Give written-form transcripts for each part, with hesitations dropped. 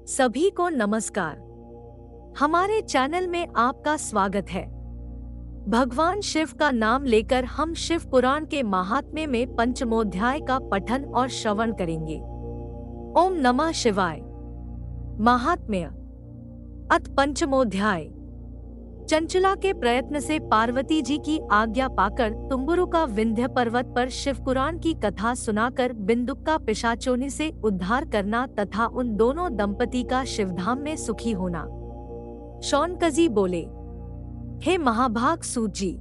सभी को नमस्कार। हमारे चैनल में आपका स्वागत है। भगवान शिव का नाम लेकर हम शिव पुराण के महात्म्य में पंचमोध्याय का पठन और श्रवण करेंगे। ओम नमः शिवाय। महात्म्य। अथ पंचमोध्याय। चंचला के प्रयत्न से पार्वती जी की आज्ञा पाकर तुम्बुरु का विंध्य पर्वत पर शिव पुराण की कथा सुनाकर बिंदुक का पिशाचोनी से उद्धार करना तथा उन दोनों दंपति का शिवधाम में सुखी होना। शौनकजी बोले, हे महाभाग सूत जी,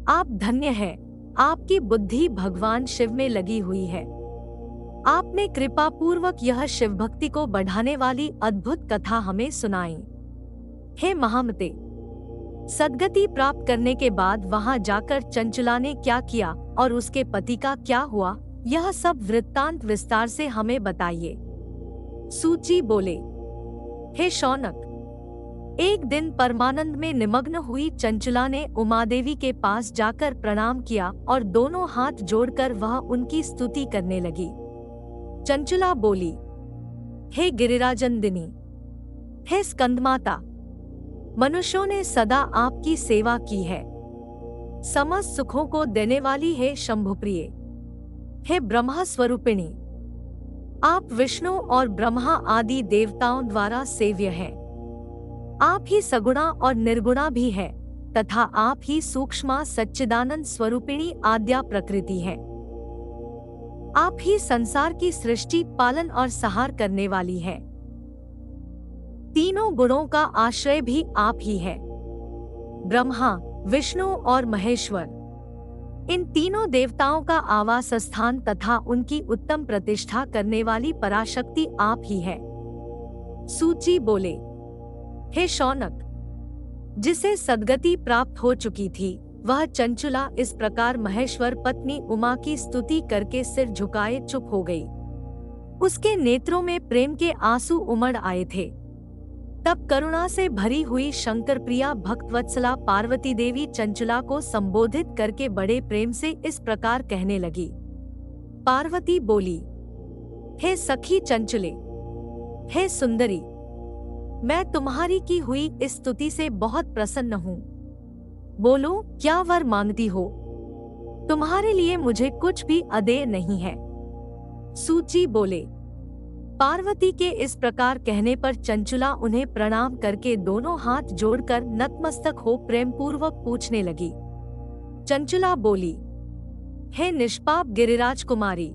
आप धन्य हैं, आपकी बुद्धि भगवान शिव में लगी हुई है। आपने कृपा पूर्वक यह शिव भक्ति को बढ़ाने वाली अद्भुत कथा हमें सुनाई। हे महामते, सद्गति प्राप्त करने के बाद वहां जाकर चंचला ने क्या किया और उसके पति का क्या हुआ, यह सब वृत्तांत विस्तार से हमें बताइए। सूत जी बोले, हे शौनक, एक दिन परमानंद में निमग्न हुई चंचला ने उमादेवी के पास जाकर प्रणाम किया और दोनों हाथ जोड़कर वह उनकी स्तुति करने लगी। चंचला बोली, हे गिरिराजनंदिनी, हे स्कंदमाता, मनुष्यों ने सदा आपकी सेवा की है। समस्त सुखों को देने वाली है शंभुप्रिय, हे ब्रह्मा स्वरूपिणी, आप विष्णु और ब्रह्मा आदि देवताओं द्वारा सेव्य हैं। आप ही सगुणा और निर्गुणा भी है तथा आप ही सूक्ष्मा सच्चिदानंद स्वरूपिणी आद्या प्रकृति है। आप ही संसार की सृष्टि, पालन और संहार करने वाली है। तीनों गुणों का आश्रय भी आप ही है। ब्रह्मा, विष्णु और महेश्वर, इन तीनों देवताओं का आवास स्थान तथा उनकी उत्तम प्रतिष्ठा करने वाली पराशक्ति आप ही है। सूत जी बोले, हे शौनक, जिसे सद्गति प्राप्त हो चुकी थी वह चंचला इस प्रकार महेश्वर पत्नी उमा की स्तुति करके सिर झुकाए चुप हो गई। उसके नेत्रों में प्रेम के आंसू उमड़ आए थे। तब करुणा से भरी हुई शंकर प्रिया भक्तवत्सला पार्वती देवी चंचला को संबोधित करके बड़े प्रेम से इस प्रकार कहने लगी। पार्वती बोली, हे सखी चंचले, हे सुंदरी, मैं तुम्हारी की हुई इस स्तुति से बहुत प्रसन्न हूँ। बोलो, क्या वर मांगती हो? तुम्हारे लिए मुझे कुछ भी अदेय नहीं है। सूत जी बोले, पार्वती के इस प्रकार कहने पर चंचला उन्हें प्रणाम करके दोनों हाथ जोड़कर नतमस्तक हो प्रेम पूर्वक पूछने लगी। चंचला बोली, हे निष्पाप गिरिराज कुमारी,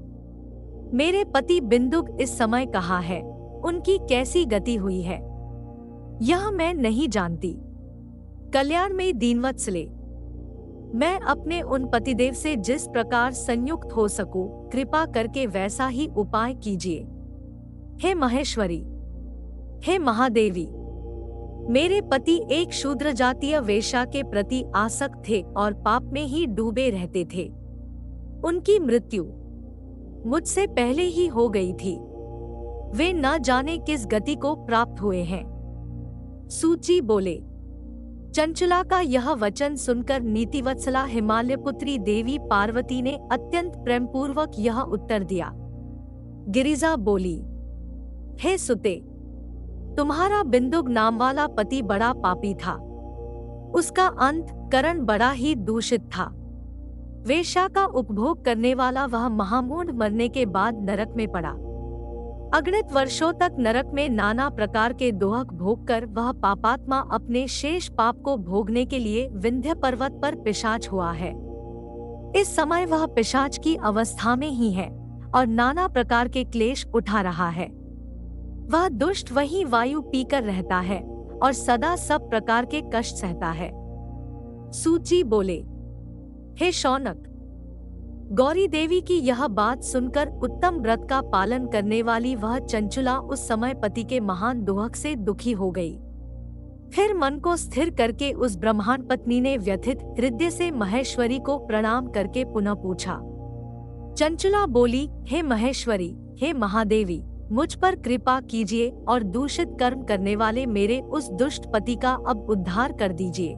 मेरे पति बिंदुक इस समय कहाँ है? उनकी कैसी गति हुई है यह मैं नहीं जानती। कल्याण में दीनवत्सले, मैं अपने उन पतिदेव से जिस प्रकार संयुक्त हो सकूं, कृपा करके वैसा ही उपाय कीजिए। हे महेश्वरी, हे महादेवी, मेरे पति एक शूद्र जातीय वेश्या के प्रति आसक्त थे और पाप में ही डूबे रहते थे। उनकी मृत्यु मुझसे पहले ही हो गई थी। वे न जाने किस गति को प्राप्त हुए हैं। सूत जी बोले, चंचला का यह वचन सुनकर नीतिवत्सला हिमालय पुत्री देवी पार्वती ने अत्यंत प्रेमपूर्वक यह उत्तर दिया। गिरिजा बोली, हे सुते, तुम्हारा बिंदुक नाम वाला पति बड़ा पापी था। उसका अंत करण बड़ा ही दूषित था। वेश्या का उपभोग करने वाला वह महामूढ़ मरने के बाद नरक में पड़ा। अगणित वर्षों तक नरक में नाना प्रकार के दोहक भोग कर वह पापात्मा अपने शेष पाप को भोगने के लिए विंध्य पर्वत पर पिशाच हुआ है। इस समय वह पिशाच की अवस्था में ही है और नाना प्रकार के क्लेश उठा रहा है। वह दुष्ट वही वायु पीकर रहता है और सदा सब प्रकार के कष्ट सहता है। सूत जी बोले, हे शौनक, गौरी देवी की यह बात सुनकर उत्तम व्रत का पालन करने वाली वह चंचला उस समय पति के महान दोहक से दुखी हो गई। फिर मन को स्थिर करके उस ब्रह्मांड पत्नी ने व्यथित हृदय से महेश्वरी को प्रणाम करके पुनः पूछा। चंचला बोली, हे महेश्वरी, हे महादेवी, मुझ पर कृपा कीजिए और दूषित कर्म करने वाले मेरे उस दुष्ट पति का अब उद्धार कर दीजिए।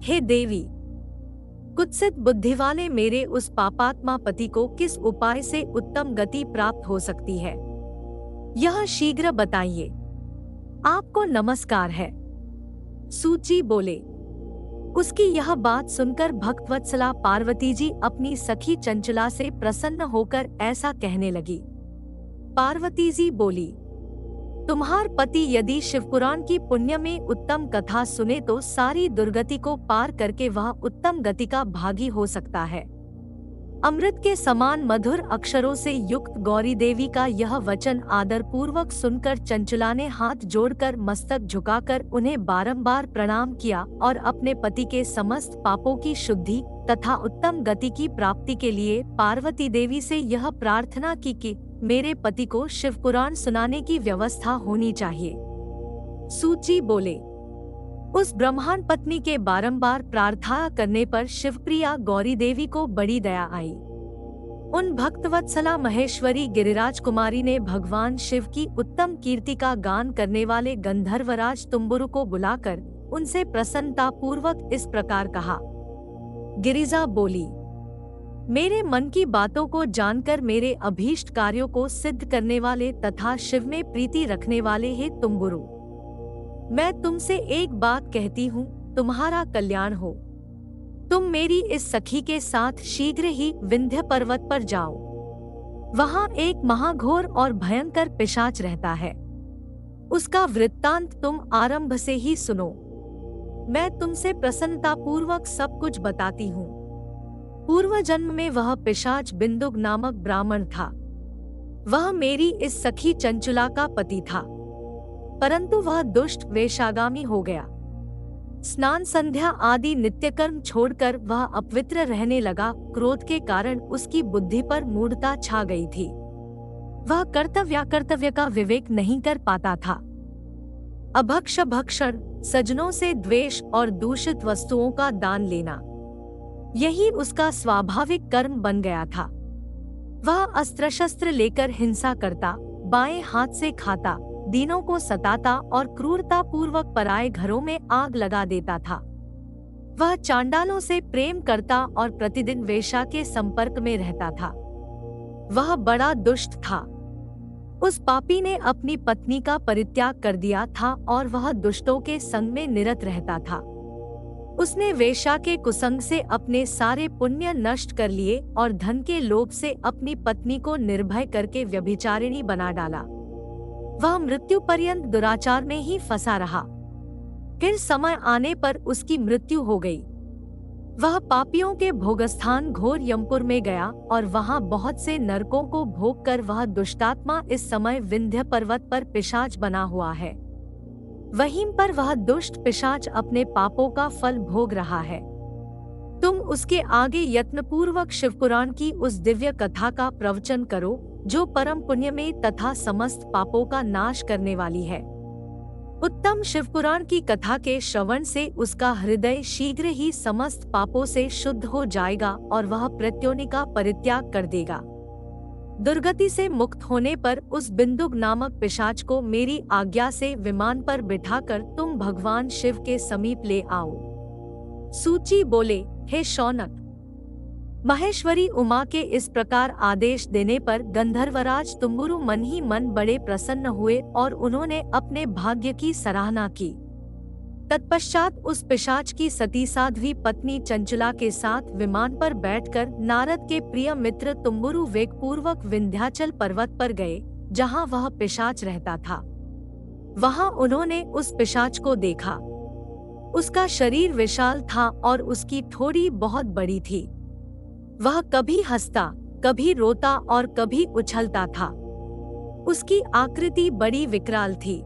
हे देवी, कुत्सित बुद्धि वाले मेरे उस पापात्मा पति को किस उपाय से उत्तम गति प्राप्त हो सकती है? यह शीघ्र बताइए। आपको नमस्कार है। सूत बोले। उसकी यह बात सुनकर भक्तवत्सला पार्वती जी अपनी सखी चंचला से प्रसन्न होकर ऐसा कहने लगी। पार्वती जी बोली, तुम्हार पति यदि शिवपुराण की पुण्य में उत्तम कथा सुने तो सारी दुर्गति को पार करके वह उत्तम गति का भागी हो सकता है। अमृत के समान मधुर अक्षरों से युक्त गौरी देवी का यह वचन आदर पूर्वक सुनकर चंचला ने हाथ जोड़कर मस्तक झुकाकर उन्हें बारंबार प्रणाम किया और अपने पति के समस्त पापों की शुद्धि तथा उत्तम गति की प्राप्ति के लिए पार्वती देवी से यह प्रार्थना की कि मेरे पति को शिवपुराण सुनाने की व्यवस्था होनी चाहिए। सूची बोले। उस ब्रह्मांड पत्नी के बारंबार प्रार्थना करने पर शिवप्रिया गौरी देवी को बड़ी दया आई। उन भक्तवत्सला महेश्वरी गिरिराज कुमारी ने भगवान शिव की उत्तम कीर्ति का गान करने वाले गंधर्वराज तुम्बुरु को बुलाकर उनसे प्रसन्नता पूर्वक इस प्रकार कहा। गिरिजा बोली, मेरे मन की बातों को जानकर मेरे अभीष्ट कार्यों को सिद्ध करने वाले तथा शिव में प्रीति रखने वाले हे तुम्बुरु, मैं तुमसे एक बात कहती हूँ, तुम्हारा कल्याण हो। तुम मेरी इस सखी के साथ शीघ्र ही विंध्य पर्वत पर जाओ। वहाँ एक महाघोर और भयंकर पिशाच रहता है। उसका वृत्तांत तुम आरंभ से ही सुनो। मैं तुमसे प्रसन्नता पूर्वक सब कुछ बताती हूँ। पूर्व जन्म में वह पिशाच बिंदुक नामक ब्राह्मण था। वह मेरी इस सखी चंचला का पति था, परंतु वह दुष्ट वेशागामी हो गया। स्नान संध्या आदि नित्यकर्म छोड़कर वह अपवित्र रहने लगा। क्रोध के कारण उसकी बुद्धि पर मूढ़ता छा गई थी। वह कर्तव्याकर्तव्य का विवेक नहीं कर पाता था। अभक्ष भक्षण, सज्जनों से द्वेष और दूषित वस्तुओं का दान लेना, यही उसका स्वाभाविक कर्म बन गया था। वह अस्त्र शस्त्र लेकर हिंसा करता, बाएं हाथ से खाता, दीनों को सताता और क्रूरता पूर्वक पराये घरों में आग लगा देता था। वह चांडालों से प्रेम करता और प्रतिदिन वेश्या के संपर्क में रहता था। वह बड़ा दुष्ट था। उस पापी ने अपनी पत्नी का परित्याग कर दिया था और वह दुष्टों के संग में निरत रहता था। उसने वेश्या के कुसंग से अपने सारे पुण्य नष्ट कर लिए और धन के लोभ से अपनी पत्नी को निर्भय करके व्यभिचारिणी बना डाला। वह मृत्यु पर्यंत दुराचार में ही फंसा रहा। फिर समय आने पर उसकी मृत्यु हो गई। वह पापियों के भोगस्थान घोर यमपुर में गया और वहां बहुत से नरकों को भोग कर वह दुष्टात्मा इस समय विंध्य पर्वत पर पिशाच बना हुआ है। वहीं पर वह दुष्ट पिशाच अपने पापों का फल भोग रहा है। तुम उसके आगे यत्नपूर्वक शिवपुराण की उस दिव्य कथा का प्रवचन करो जो परम पुण्य में तथा समस्त पापों का नाश करने वाली है। उत्तम शिवपुराण की कथा के श्रवण से उसका हृदय शीघ्र ही समस्त पापों से शुद्ध हो जाएगा और वह प्रत्योनि का परित्याग कर देगा। दुर्गति से मुक्त होने पर उस बिंदुक नामक पिशाच को मेरी आज्ञा से विमान पर बिठाकर तुम भगवान शिव के समीप ले आओ। सूची बोले, हे शौनक, महेश्वरी उमा के इस प्रकार आदेश देने पर गंधर्वराज तुम्बुरु मन ही मन बड़े प्रसन्न हुए और उन्होंने अपने भाग्य की सराहना की। तत्पश्चात उस पिशाच की सती साध्वी पत्नी चंचला के साथ विमान पर बैठकर नारद के प्रिय मित्र तुम्बुरु वेगपूर्वक विंध्याचल पर्वत पर गए, जहां वह पिशाच रहता था। वहां उन्होंने उस पिशाच को देखा। उसका शरीर विशाल था और उसकी ठोड़ी बहुत बड़ी थी। वह कभी हंसता, कभी रोता और कभी उछलता था। उसकी आकृति बड़ी विकराल थी।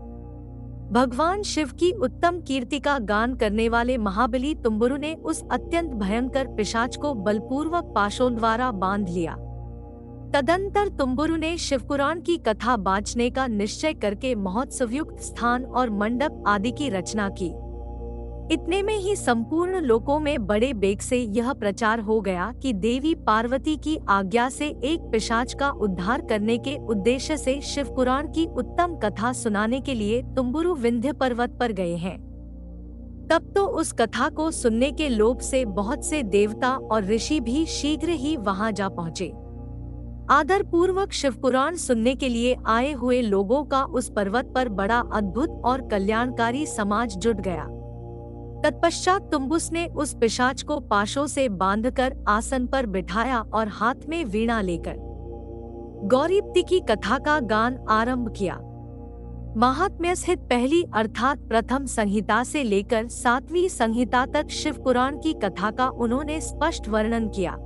भगवान शिव की उत्तम कीर्ति का गान करने वाले महाबली तुम्बुरु ने उस अत्यंत भयंकर पिशाच को बलपूर्वक पाशों द्वारा बांध लिया। तदंतर तुम्बुरु ने शिवपुराण की कथा बाँचने का निश्चय करके महोत्सवयुक्त स्थान और मंडप आदि की रचना की। इतने में ही संपूर्ण लोकों में बड़े बेग से यह प्रचार हो गया कि देवी पार्वती की आज्ञा से एक पिशाच का उद्धार करने के उद्देश्य से शिवपुराण की उत्तम कथा सुनाने के लिए तुम्बुरु विंध्य पर्वत पर गए हैं। तब तो उस कथा को सुनने के लोभ से बहुत से देवता और ऋषि भी शीघ्र ही वहां जा पहुँचे। आदर पूर्वक शिवपुराण सुनने के लिए आए हुए लोगों का उस पर्वत पर बड़ा अद्भुत और कल्याणकारी समाज जुट गया। तत्पश्चात तुम्बुस ने उस पिशाच को पाशों से बांधकर आसन पर बिठाया और हाथ में वीणा लेकर गौरीप्ति की कथा का गान आरंभ किया। महात्म्य सहित पहली अर्थात प्रथम संहिता से लेकर 7वीं संहिता तक शिवपुराण की कथा का उन्होंने स्पष्ट वर्णन किया।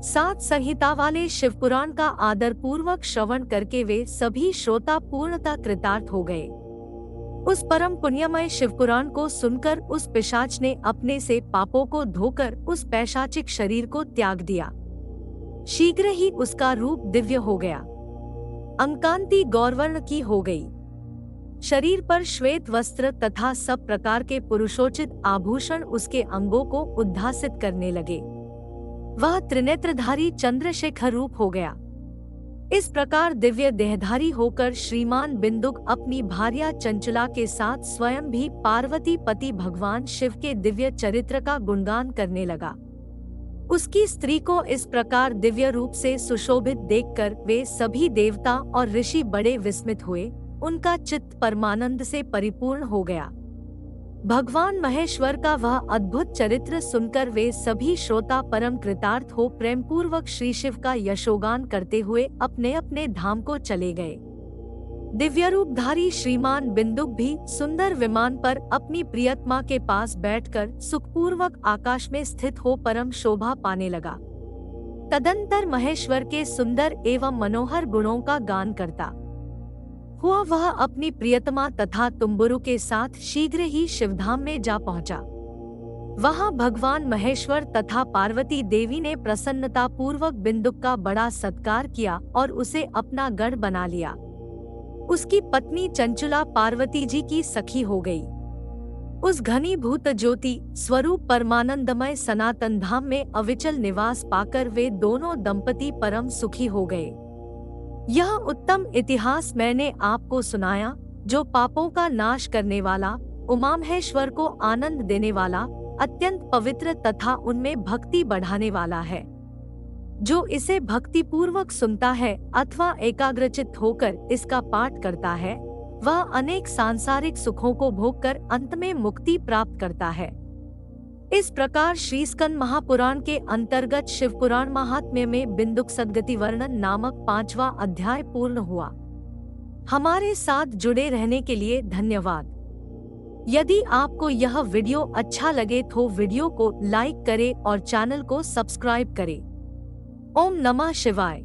7 संहिता वाले शिवपुराण का आदर पूर्वक श्रवण करके वे सभी श्रोता पूर्णतः कृतार्थ हो गए। उस परम पुण्यमय शिवपुराण को सुनकर उस पिशाच ने अपने से पापों को धोकर उस पैशाचिक शरीर को त्याग दिया। शीघ्र ही उसका रूप दिव्य हो गया, अंकांति गौरवर्ण की हो गई। शरीर पर श्वेत वस्त्र तथा सब प्रकार के पुरुषोचित आभूषण उसके अंगों को उद्भासित करने लगे। वह त्रिनेत्रधारी चंद्रशेखर रूप हो गया। इस प्रकार दिव्य देहधारी होकर श्रीमान बिंदुक अपनी भार्या चंचला के साथ स्वयं भी पार्वती पति भगवान शिव के दिव्य चरित्र का गुणगान करने लगा। उसकी स्त्री को इस प्रकार दिव्य रूप से सुशोभित देखकर वे सभी देवता और ऋषि बड़े विस्मित हुए। उनका चित्त परमानंद से परिपूर्ण हो गया। भगवान महेश्वर का वह अद्भुत चरित्र सुनकर वे सभी श्रोता परम कृतार्थ हो प्रेम पूर्वक श्री शिव का यशोगान करते हुए अपने अपने धाम को चले गए। दिव्य रूपधारी श्रीमान बिंदुक भी सुंदर विमान पर अपनी प्रियतमा के पास बैठकर सुखपूर्वक आकाश में स्थित हो परम शोभा पाने लगा। तदंतर महेश्वर के सुंदर एवं मनोहर गुणों का गान करता हुआ वह अपनी प्रियतमा तथा तुम्बुरु के साथ शीघ्र ही शिवधाम में जा पहुंचा। वहां भगवान महेश्वर तथा पार्वती देवी ने प्रसन्नता पूर्वक बिंदुक का बड़ा सत्कार किया और उसे अपना गढ़ बना लिया। उसकी पत्नी चंचुला पार्वती जी की सखी हो गई। उस घनीभूत ज्योति स्वरूप परमानंदमय सनातन धाम में अविचल निवास पाकर वे दोनों दंपति परम सुखी हो गए। यह उत्तम इतिहास मैंने आपको सुनाया, जो पापों का नाश करने वाला, उमामहेश्वर को आनंद देने वाला, अत्यंत पवित्र तथा उनमें भक्ति बढ़ाने वाला है। जो इसे भक्ति पूर्वक सुनता है अथवा एकाग्रचित्त होकर इसका पाठ करता है, वह अनेक सांसारिक सुखों को भोगकर अंत में मुक्ति प्राप्त करता है। इस प्रकार श्री स्कंद महापुराण के अंतर्गत शिवपुराण महात्म्य में बिंदुक सद्गति वर्णन नामक 5वां अध्याय पूर्ण हुआ। हमारे साथ जुड़े रहने के लिए धन्यवाद। यदि आपको यह वीडियो अच्छा लगे तो वीडियो को लाइक करें और चैनल को सब्सक्राइब करें। ओम नमः शिवाय।